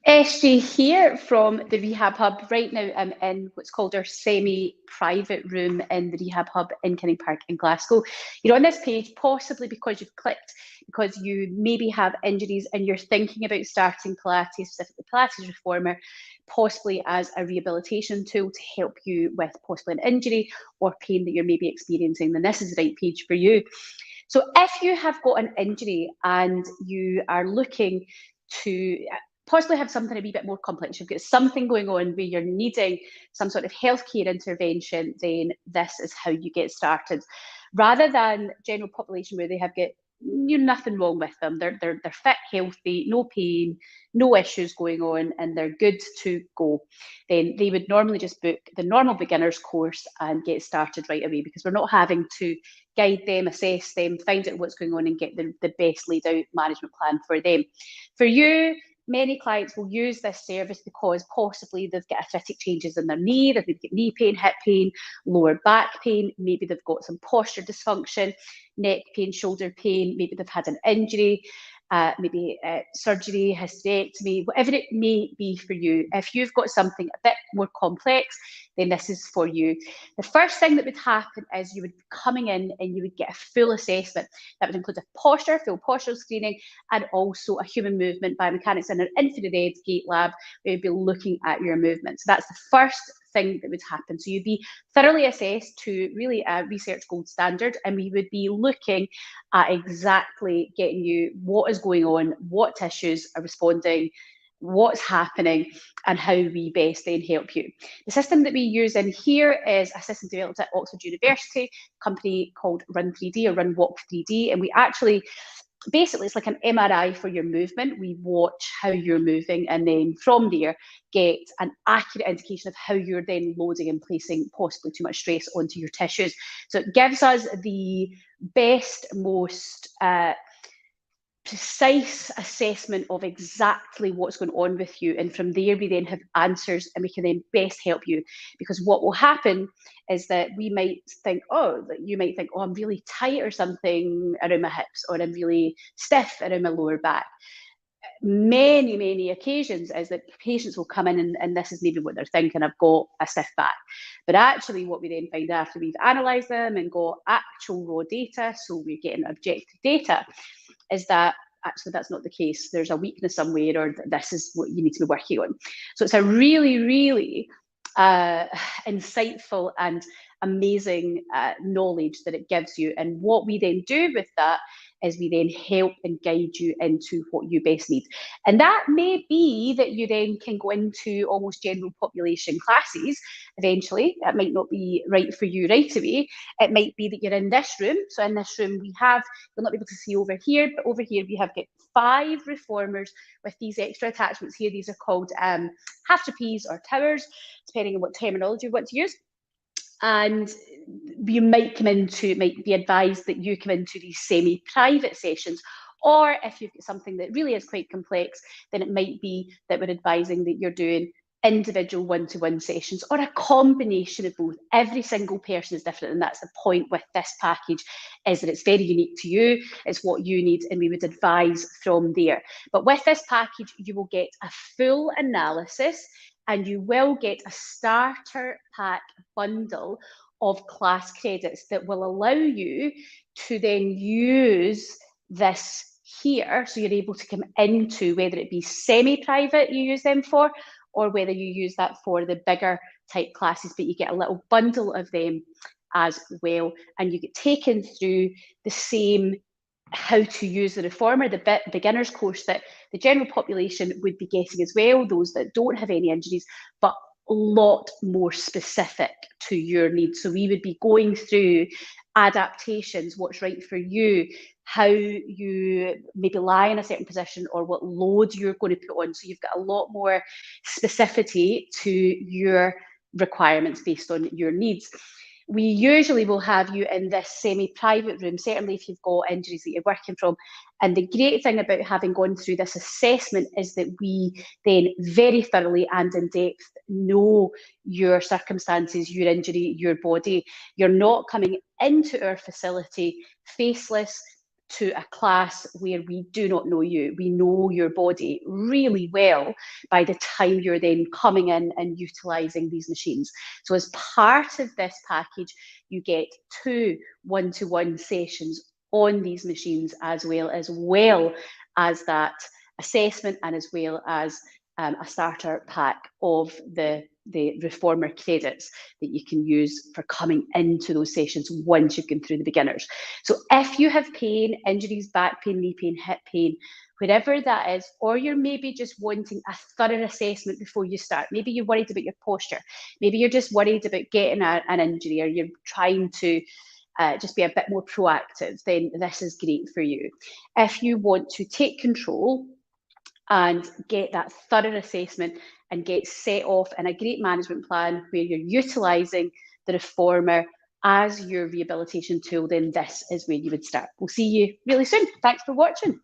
SJ here from the Rehab Hub. Right now I'm in what's called our semi-private room in the Rehab Hub in Kinning Park in Glasgow. You're on this page possibly because you've clicked, because you maybe have injuries and you're thinking about starting Pilates, specifically Pilates Reformer, possibly as a rehabilitation tool to help you with possibly an injury or pain that you're maybe experiencing, then this is the right page for you. So if you have got an injury and you are looking to possibly have something a wee bit more complex, you've got something going on where you're needing some sort of healthcare intervention, then this is how you get started. Rather than general population where they have got nothing wrong with them, they're fit, healthy, no pain, no issues going on, and they're good to go, then they would normally just book the normal beginners course and get started right away, because we're not having to guide them, assess them, find out what's going on and get the best laid out management plan for them. For you, many clients will use this service because possibly they've got arthritic changes in their knee, they've got knee pain, hip pain, lower back pain, maybe they've got some posture dysfunction, neck pain, shoulder pain, maybe they've had an injury, maybe surgery, hysterectomy, whatever it may be for you. If you've got something a bit more complex, then this is for you. The first thing that would happen is you would be coming in and you would get a full assessment. That would include a posture, full postural screening, and also a human movement biomechanics in an infrared gait lab where you'd be looking at your movement. So that's the first thing that would happen. So you'd be thoroughly assessed to really a research gold standard, and we would be looking at exactly getting you what is going on, what tissues are responding, what's happening, and how we best then help you. The system that we use in here is a system developed at Oxford University, a company called Run 3D or Run Walk 3D, and we actually basically it's like an MRI for your movement. We watch how you're moving, and then from there get an accurate indication of how you're then loading and placing possibly too much stress onto your tissues. So it gives us the best, most precise assessment of exactly what's going on with you, and from there we then have answers and we can then best help you. Because what will happen is that we might think, you might think, I'm really tight or something around my hips, or I'm really stiff around my lower back. Many occasions is that patients will come in and this is maybe what they're thinking, I've got a stiff back. But actually what we then find after we've analysed them and got actual raw data, so we're getting objective data, is that actually that's not the case. There's a weakness somewhere, or this is what you need to be working on. So it's a really insightful and amazing knowledge that it gives you. And what we then do with that is we then help and guide you into what you best need. And that may be that you then can go into almost general population classes eventually. That might not be right for you right away. It might be that you're in this room. So in this room we have, you'll not be able to see over here, but over here we have got 5 reformers with these extra attachments here. These are called half trapeze or towers, depending on what terminology you want to use. And you might be advised that you come into these semi-private sessions, or if you've got something that really is quite complex, then it might be that we're advising that you're doing individual one-to-one sessions, or a combination of both. Every single person is different, and that's the point with this package, is that it's very unique to you, it's what you need, and we would advise from there. But with this package you will get a full analysis, and you will get a starter pack bundle of class credits that will allow you to then use this here. So you're able to come into, whether it be semi-private you use them for, or whether you use that for the bigger type classes, but you get a little bundle of them as well. And you get taken through the same how to use the reformer, the beginners course that the general population would be getting as well, those that don't have any injuries, but a lot more specific to your needs. So we would be going through adaptations, what's right for you, how you maybe lie in a certain position, or what load you're going to put on. So you've got a lot more specificity to your requirements based on your needs. We usually will have you in this semi-private room, certainly if you've got injuries that you're working from. And the great thing about having gone through this assessment is that we then very thoroughly and in depth know your circumstances, your injury, your body. You're not coming into our facility faceless, to a class where we do not know you. We know your body really well by the time you're then coming in and utilising these machines. So as part of this package, you get 2 one-to-one sessions on these machines, as well as that assessment, and as well as a starter pack of the reformer credits that you can use for coming into those sessions once you've gone through the beginners. So if you have pain, injuries, back pain, knee pain, hip pain, whatever that is, or you're maybe just wanting a thorough assessment before you start, maybe you're worried about your posture, maybe you're just worried about getting an injury, or you're trying to just be a bit more proactive, then this is great for you. If you want to take control and get that thorough assessment and get set off in a great management plan where you're utilising the reformer as your rehabilitation tool, then this is where you would start. We'll see you really soon. Thanks for watching.